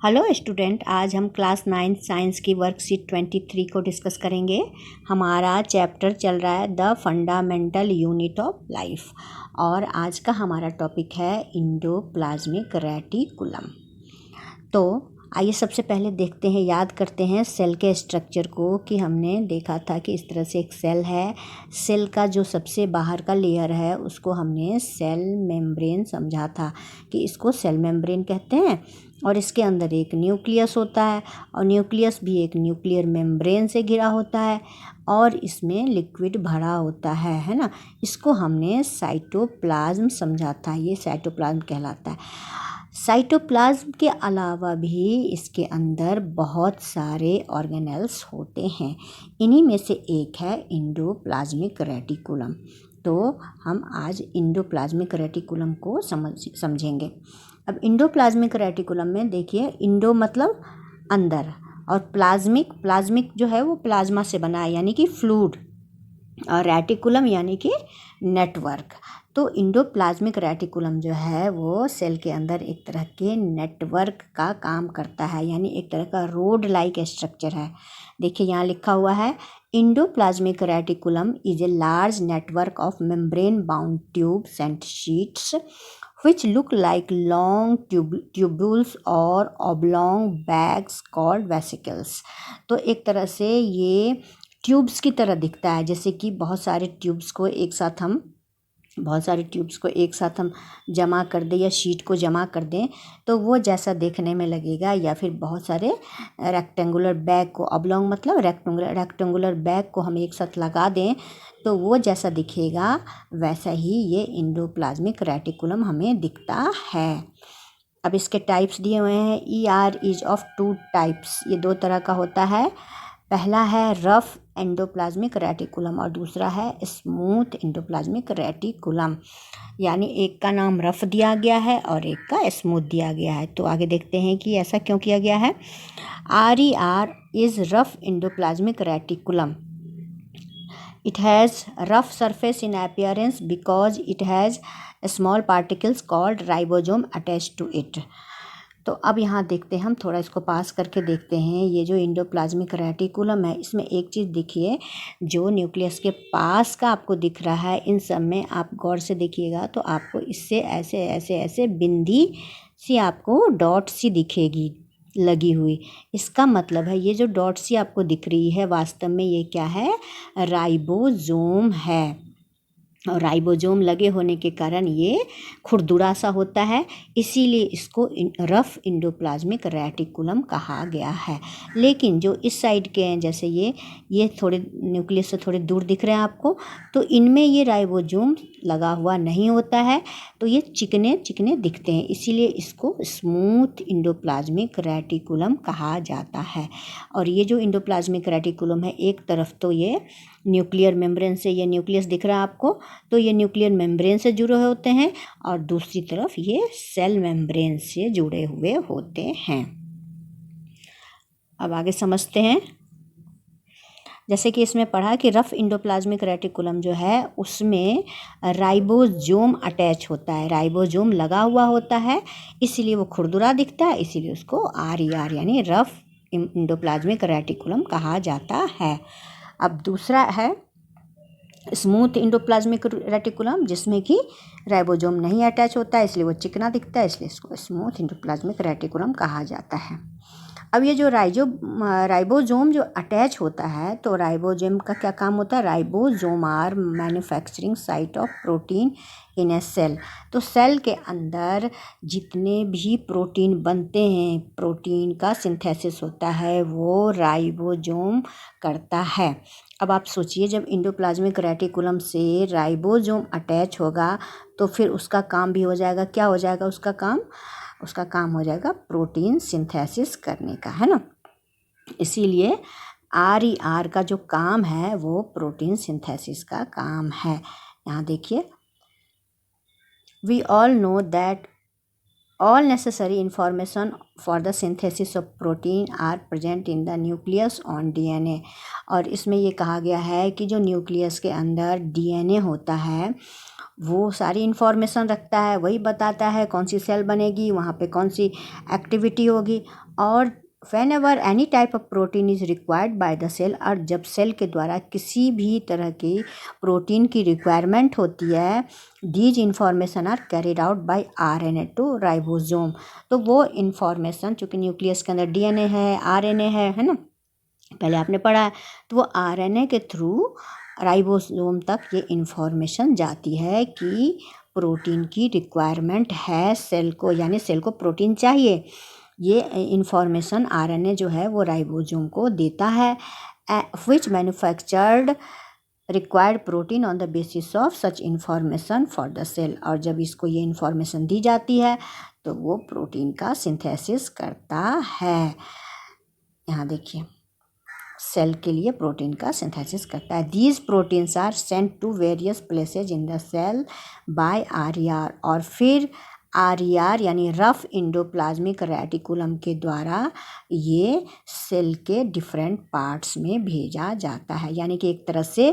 Hello student, आज हम class 9 science की वर्कशीट 23 को डिस्कस करेंगे। हमारा चैप्टर चल रहा है the fundamental unit of life और आज का हमारा टॉपिक है इंडोप्लाज्मिक रेटिकुलम। तो आइए सबसे पहले देखते हैं, याद करते हैं सेल के स्ट्रक्चर को कि हमने देखा था कि इस तरह से एक सेल है। सेल का जो सबसे बाहर का लेयर है उसको हमने सेल मेम्ब्रेन समझा था कि इसको सेल मेम्ब्रेन कहते हैं। और इसके अंदर एक न्यूक्लियस होता है और न्यूक्लियस भी एक न्यूक्लियर मेम्ब्रेन से घिरा होता है और इसमें लिक्विड भरा होता है ना। इसको हमने साइटोप्लाज्म समझा था, ये साइटोप्लाज्म कहलाता है। साइटोप्लाज्म के अलावा भी इसके अंदर बहुत सारे ऑर्गेनेल्स होते हैं, इन्हीं में से एक है इंडोप्लाज्मिक रेटिकुलम। तो हम आज इंडोप्लाज्मिक रेटिकुलम को समझेंगे। अब इंडोप्लाज्मिक रेटिकुलम में देखिए, इंडो मतलब अंदर और प्लाज्मिक जो है वो प्लाज्मा से बना है यानी कि फ्लूइड, और रेटिकुलम यानी कि नेटवर्क। तो इंडोप्लाज्मिक रेटिकुलम जो है वो सेल के अंदर एक तरह के नेटवर्क का काम करता है, यानी एक तरह का रोड लाइक स्ट्रक्चर है। देखिए यहाँ लिखा हुआ है, endoplasmic reticulum is a large network of membrane bound tubes and sheets which look like long tubules or oblong bags called vesicles। तो एक तरह से ये ट्यूब्स की तरह दिखता है, जैसे कि बहुत सारे ट्यूब्स को एक साथ हम जमा कर दें या शीट को जमा कर दें तो वो जैसा देखने में लगेगा, या फिर बहुत सारे रेक्टेंगुलर बैग को, ऑब्लॉन्ग मतलब रेक्टेंगुलर बैग को हम एक साथ लगा दें तो वो जैसा दिखेगा वैसा ही ये इंडोप्लाज्मिक रेटिकुलम हमें दिखता है। अब इसके टाइप्स दिए हुए हैं। ER इज ऑफ 2 टाइप्स, ये 2 तरह का होता है। पहला है रफ एंडोप्लाज्मिक रेटिकुलम और दूसरा है स्मूथ एंडोप्लाज्मिक रेटिकुलम, यानी एक का नाम रफ दिया गया है और एक का स्मूथ दिया गया है। तो आगे देखते हैं कि ऐसा क्यों किया गया है। RER is rough endoplasmic reticulum. It has rough surface in appearance because it has small particles called ribosome attached to it। तो अब यहाँ देखते हैं, हम थोड़ा इसको पास करके देखते हैं। ये जो इंडोप्लाज्मिक रेटिकुलम है इसमें एक चीज़ देखिए, जो न्यूक्लियस के पास का आपको दिख रहा है, इन सब में आप गौर से देखिएगा तो आपको इससे ऐसे ऐसे ऐसे बिंदी सी, आपको डॉट सी दिखेगी लगी हुई। इसका मतलब है ये जो डॉट सी आपको दिख रही है वास्तव में ये क्या है, राइबोसोम है। और राइबोसोम लगे होने के कारण ये खुरदुरा सा होता है, इसीलिए इसको रफ इंडोप्लाज्मिक रेटिकुलम कहा गया है। लेकिन जो इस साइड के हैं, जैसे ये थोड़े न्यूक्लियस से थोड़े दूर दिख रहे हैं आपको, तो इनमें ये राइबोसोम लगा हुआ नहीं होता है, तो ये चिकने चिकने दिखते हैं, इसीलिए इसको स्मूथ इंडोप्लाज्मिक रेटिकुलम कहा जाता है। और ये जो इंडोप्लाज्मिक रेटिकुलम है, एक तरफ तो ये न्यूक्लियर मेम्ब्रेन से, ये न्यूक्लियस दिख रहा है आपको, तो ये न्यूक्लियर मेम्ब्रेन से जुड़े होते हैं और दूसरी तरफ ये सेल मेम्ब्रेन से जुड़े हुए होते हैं। अब आगे समझते हैं। जैसे कि इसमें पढ़ा कि रफ इंडोप्लाज्मिक रेटिकुलम जो है उसमें राइबोसोम अटैच होता है, राइबोसोम लगा हुआ होता है, इसीलिए वो खुरदुरा दिखता है, इसीलिए उसको RER यानी रफ इंडोप्लाज्मिक रेटिकुलम कहा जाता है। अब दूसरा है स्मूथ इंडोप्लाज्मिक रेटिकुलम, जिसमें कि राइबोसोम नहीं अटैच होता है, इसलिए वो चिकना दिखता है, इसलिए इसको स्मूथ इंडोप्लाज्मिक रेटिकुलम कहा जाता है। अब ये जो राइबोसोम जो अटैच होता है, तो राइबोसोम का क्या काम होता है, ribosome are manufacturing site of protein in a cell. तो सेल के अंदर जितने भी प्रोटीन बनते हैं, प्रोटीन का सिंथेसिस होता है, वो राइबोसोम करता है। अब आप सोचिए, जब इंडोप्लाज्मिक रेटिकुलम से राइबोसोम अटैच होगा तो फिर उसका काम भी हो जाएगा, क्या हो जाएगा उसका काम हो जाएगा प्रोटीन सिंथेसिस करने का, है ना। इसीलिए RER का जो काम है वो प्रोटीन सिंथेसिस का काम है। यहाँ देखिए, we all know that all necessary information for the synthesis of protein are present in the nucleus on DNA। और इसमें ये कहा गया है कि जो न्यूक्लियस के अंदर DNA होता है वो सारी इन्फॉर्मेशन रखता है, वही बताता है कौन सी सेल बनेगी, वहाँ पे कौन सी एक्टिविटी होगी। और whenever any type of protein is required by the cell, और जब सेल के द्वारा किसी भी तरह की प्रोटीन की रिक्वायरमेंट होती है, these information are carried out by RNA to ribosome. तो वो इंफॉर्मेशन, चूँकि न्यूक्लियस के अंदर DNA है, RNA है ना, पहले आपने पढ़ा है, तो वो RNA के थ्रू राइबोसोम तक ये इंफॉर्मेशन जाती है कि प्रोटीन की रिक्वायरमेंट है सेल को, यानी सेल को प्रोटीन चाहिए। ये इंफॉर्मेशन RNA जो है वो राइबोसोम को देता है, which manufactured required protein on the basis of such information for the cell. और जब इसको ये इंफॉर्मेशन दी जाती है तो वो प्रोटीन का सिंथेसिस करता है। यहाँ देखिए, सेल के लिए प्रोटीन का सिंथेसिस करता है। These proteins are sent to various places in the cell by RER, और फिर RER यानी रफ इंडोप्लाज्मिक रेटिकुलम के द्वारा ये सेल के डिफरेंट पार्ट्स में भेजा जाता है। यानी कि एक तरह से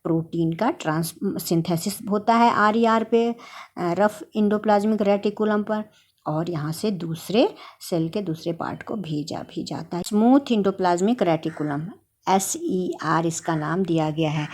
प्रोटीन का सिंथेसिस होता है RER पे, रफ इंडोप्लाज्मिक रेटिकुलम पर, और यहाँ से दूसरे सेल के दूसरे पार्ट को भेजा भी जाता है। स्मूथ इंडोप्लाज्मिक रेटिकुलम, SER इसका नाम दिया गया है।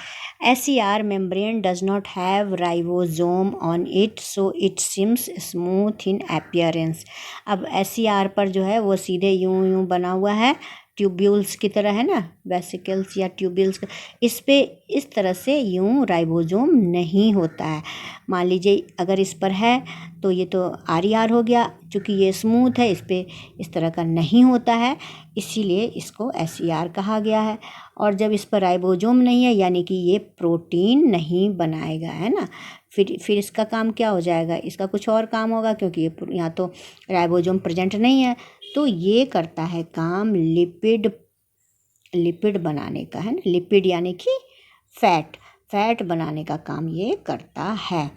SER membrane does not have ribosome on it, so it seems smooth in appearance. अब SER पर जो है वो सीधे यूं बना हुआ है, ट्यूब्यूल्स की तरह है ना, वेसिकल्स या ट्यूब्यूल्स, इस पे इस तरह से यूं राइबोसोम नहीं होता है। मान लीजिए अगर इस पर है तो ये तो RER हो गया, चूँकि ये स्मूथ है, इस पे इस तरह का नहीं होता है, इसीलिए इसको SER कहा गया है। और जब इस पर राइबोसोम नहीं है, यानी कि ये प्रोटीन नहीं बनाएगा, है ना, फिर इसका काम क्या हो जाएगा, इसका कुछ और काम होगा, क्योंकि ये यहाँ तो राइबोसोम प्रेजेंट नहीं है। तो ये करता है काम लिपिड बनाने का, है ना, लिपिड यानी कि फैट बनाने का काम ये करता है।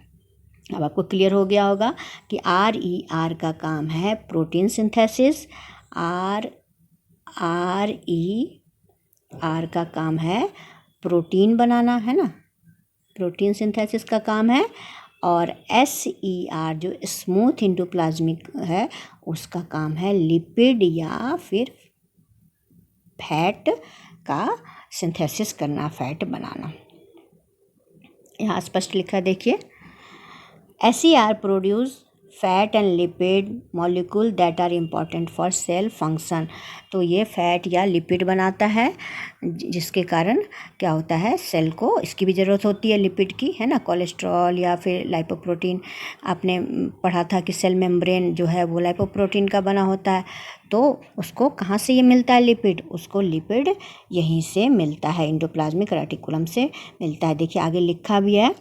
अब आपको क्लियर हो गया होगा कि RER का काम है प्रोटीन सिंथेसिस, RER का काम है प्रोटीन बनाना, है ना, प्रोटीन सिंथेसिस का काम है। और SER जो स्मूथ इंडोप्लाज्मिक है उसका काम है लिपिड या फिर फैट का सिंथेसिस करना, फैट बनाना। यहाँ स्पष्ट लिखा देखिए, SER produce fat and lipid molecule that are important for cell function. तो ये फैट या लिपिड बनाता है, जिसके कारण क्या होता है, सेल को इसकी भी ज़रूरत होती है लिपिड की, है ना, कोलेस्ट्रॉल या फिर लाइपोप्रोटीन। आपने पढ़ा था कि सेल मेम्ब्रेन जो है वो लाइपोप्रोटीन का बना होता है, तो उसको कहाँ से ये मिलता है लिपिड, उसको लिपिड यहीं से मिलता है, इंडोप्लाज्मिक रेटिकुलम से मिलता है। देखिए आगे लिखा भी है,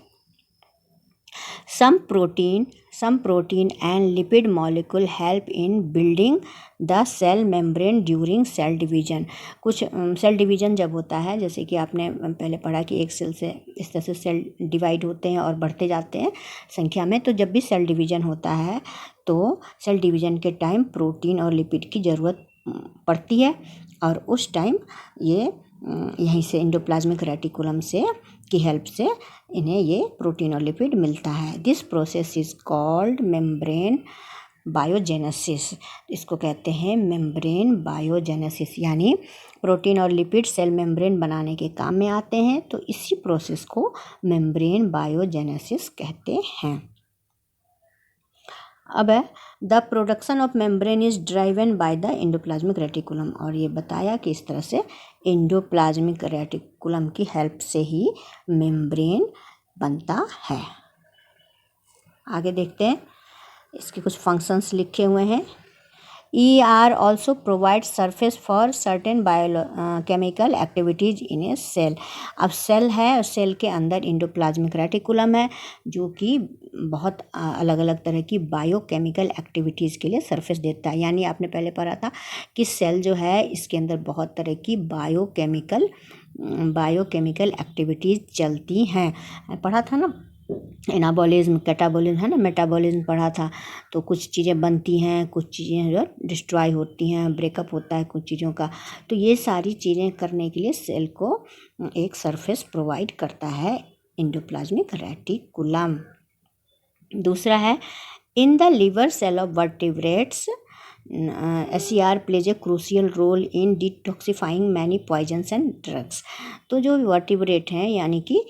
some protein and lipid molecule help in building the cell membrane during cell division। कुछ सेल डिवीजन जब होता है, जैसे कि आपने पहले पढ़ा कि एक सेल से इस तरह से सेल डिवाइड होते हैं और बढ़ते जाते हैं संख्या में, तो जब भी सेल डिवीजन होता है तो सेल डिवीजन के टाइम प्रोटीन और लिपिड की ज़रूरत पड़ती है, और उस टाइम ये यहीं से इंडोप्लाज्मिक रेटिकुलम से की हेल्प से इन्हें ये प्रोटीन और लिपिड मिलता है। This process is called membrane biogenesis. इसको कहते हैं मेम्ब्रेन बायोजेनेसिस, यानी प्रोटीन और लिपिड सेल मेम्ब्रेन बनाने के काम में आते हैं, तो इसी प्रोसेस को मेम्ब्रेन बायोजेनेसिस कहते हैं। अब है the production of membrane is driven by the endoplasmic reticulum, और ये बताया कि इस तरह से इंडोप्लाज्मिक रेटिकुलम की हेल्प से ही मेम्ब्रेन बनता है। आगे देखते हैं, इसके कुछ फंक्शंस लिखे हुए हैं। ER also provides surface for certain biochemical activities in a cell। अब सेल है और सेल के अंदर इंडोप्लाज्मिक रेटिकुलम है जो कि बहुत अलग अलग तरह की बायोकेमिकल एक्टिविटीज़ के लिए सरफेस देता है। यानी आपने पहले पढ़ा था कि सेल जो है इसके अंदर बहुत तरह की बायोकेमिकल एक्टिविटीज़ चलती हैं, पढ़ा था ना, एनाबॉलिज्म, कैटाबॉलिज्म, है ना, मेटाबॉलिज्म पढ़ा था। तो कुछ चीज़ें बनती हैं, कुछ चीज़ें जो डिस्ट्रॉय होती हैं, ब्रेकअप होता है कुछ चीज़ों का। तो ये सारी चीज़ें करने के लिए सेल को एक सरफेस प्रोवाइड करता है इंडोप्लाज्मिक रेटिकुलम। दूसरा है in the liver cell of vertebrates SCR plays a crucial role in detoxifying many poisons and drugs. तो जो वर्टिब्रेट हैं यानी कि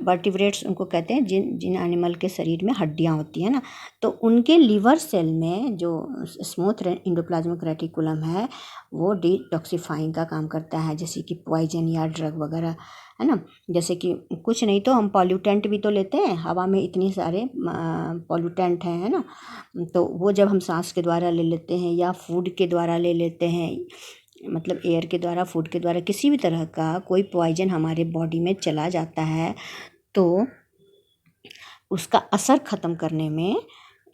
वर्टिब्रेट्स उनको कहते हैं जिन एनिमल के शरीर में हड्डियाँ होती हैं ना, तो उनके लिवर सेल में जो स्मूथ इंडोप्लाज्मिक रेटिकुलम है वो डिटॉक्सिफाइंग का काम करता है, जैसे कि पॉइजन या ड्रग वगैरह, है ना। जैसे कि कुछ नहीं तो हम पॉल्यूटेंट भी तो लेते हैं, हवा में इतनी सारे पॉल्यूटेंट हैं, है ना। तो वो जब हम सांस के द्वारा ले लेते हैं या फूड के द्वारा ले लेते हैं, मतलब एयर के द्वारा, फूड के द्वारा, किसी भी तरह का कोई पॉइजन हमारे बॉडी में चला जाता है तो उसका असर ख़त्म करने में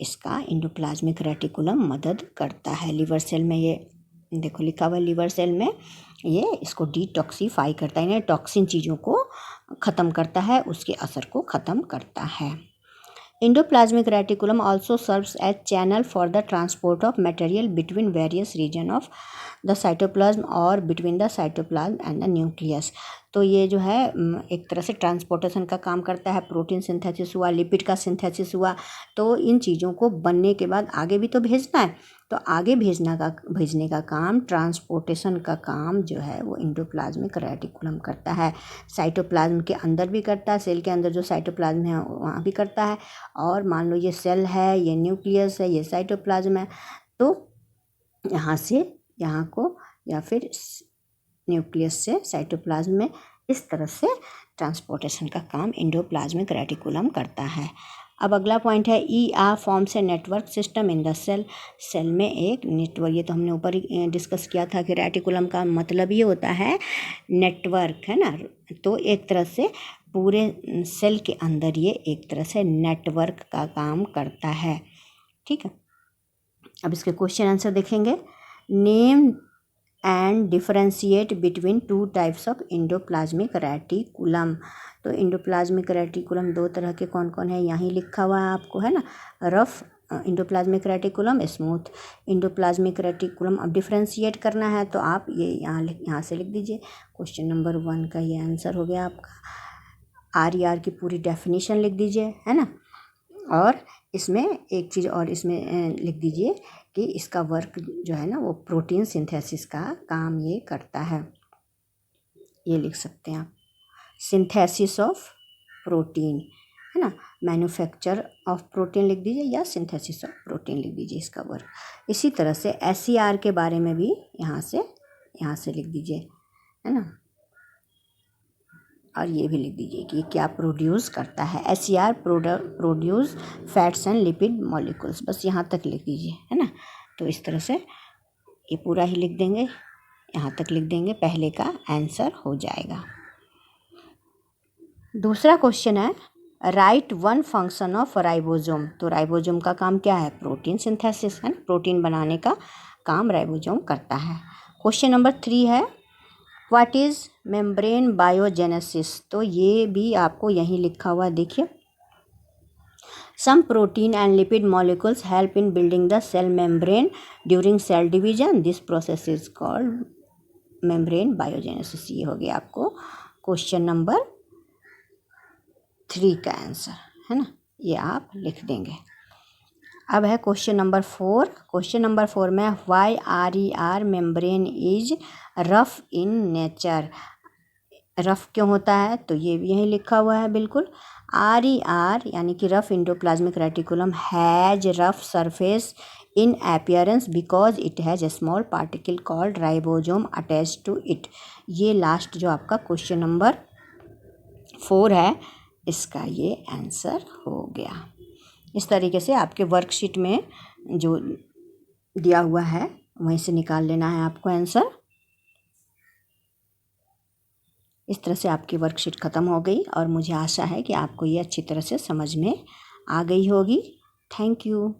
इसका इंडोप्लाज्मिक रेटिकुलम मदद करता है। लिवर सेल में ये देखो लिखा हुआ है, लिवर सेल में ये इसको डिटॉक्सिफाई करता है, यानी टॉक्सिन चीज़ों को ख़त्म करता है, उसके असर को ख़त्म करता है। Endoplasmic reticulum also serves as channel for the transport of material between various region of the cytoplasm और between the cytoplasm and the nucleus। तो ये जो है एक तरह से ट्रांसपोर्टेशन का काम करता है। प्रोटीन सिंथेसिस हुआ, लिपिड का सिंथेसिस हुआ, तो इन चीज़ों को बनने के बाद आगे भी तो भेजना है, तो आगे भेजने का काम, ट्रांसपोर्टेशन का काम जो है वो इंडोप्लाज्मिक रेटिकुलम करता है। साइटोप्लाज्म के अंदर भी करता है, सेल के अंदर जो साइटोप्लाज्म है वहाँ भी करता है। और मान लो ये सेल है, ये न्यूक्लियस है, ये साइटोप्लाज्म है, तो यहाँ से यहाँ को या फिर न्यूक्लियस से साइटोप्लाज्म में इस तरह से ट्रांसपोर्टेशन का काम इंडोप्लाज्मिक रेटिकुलम करता है। अब अगला पॉइंट है ER forms a network system in the cell. Cell में एक नेटवर्क, ये तो हमने ऊपर ही डिस्कस किया था कि रेटिकुलम का मतलब ये होता है नेटवर्क, है ना। तो एक तरह से पूरे सेल के अंदर ये एक तरह से नेटवर्क का काम करता है, ठीक है। अब इसके क्वेश्चन आंसर देखेंगे। Name and differentiate between two types of endoplasmic reticulum. तो इंडोप्लाज्मिक रेटिकुलम दो तरह के कौन कौन है, यहाँ लिखा हुआ है आपको, है ना। Rough endoplasmic reticulum, endoplasmic reticulum. अब डिफरेंशिएट करना है तो आप ये यहाँ से लिख दीजिए। क्वेश्चन नंबर 1 का ये आंसर हो गया आपका। RER की पूरी डेफिनेशन लिख दीजिए, है ना। और इसमें एक चीज़ और इसमें लिख दीजिए कि इसका वर्क जो है ना वो प्रोटीन सिंथेसिस का काम ये करता है, ये लिख सकते हैं आप, सिंथेसिस ऑफ प्रोटीन, है ना। मैन्युफैक्चर ऑफ प्रोटीन लिख दीजिए या सिंथेसिस ऑफ प्रोटीन लिख दीजिए इसका वर्क। इसी तरह से SCR के बारे में भी यहाँ से लिख दीजिए, है ना। और ये भी लिख दीजिए कि क्या प्रोड्यूस करता है। SCR produce fats and lipid molecules, बस यहाँ तक लिख दीजिए, है ना। तो इस तरह से ये पूरा ही लिख देंगे, यहाँ तक लिख देंगे, पहले का आंसर हो जाएगा। दूसरा क्वेश्चन है right one function of ribosome. तो राइबोसोम का काम क्या है, प्रोटीन सिंथेसिस, है ना, प्रोटीन बनाने का काम राइबोसोम करता है। क्वेश्चन नंबर 3 है व्हाट इज़ मेम्ब्रेन बायोजेनेसिस। तो ये भी आपको यहीं लिखा हुआ देखिए। Some protein and lipid molecules help in building the cell membrane during cell division, this process is called membrane biogenesis. ये हो गया आपको क्वेश्चन नंबर 3 का आंसर, है ना, ये आप लिख देंगे। अब है क्वेश्चन नंबर 4। क्वेश्चन नंबर 4 में why RER membrane is rough in nature. Rough क्यों होता है, तो ये भी यहीं लिखा हुआ है बिल्कुल। RER यानी कि rough endoplasmic reticulum has rough surface in appearance because it has a small particle called ribosome attach to it. ये लास्ट जो आपका क्वेश्चन नंबर 4 है, इसका ये आंसर हो गया। इस तरीके से आपके वर्कशीट में जो दिया हुआ है वहीं से निकाल लेना है आपको आंसर। इस तरह से आपकी वर्कशीट ख़त्म हो गई और मुझे आशा है कि आपको ये अच्छी तरह से समझ में आ गई होगी। Thank you.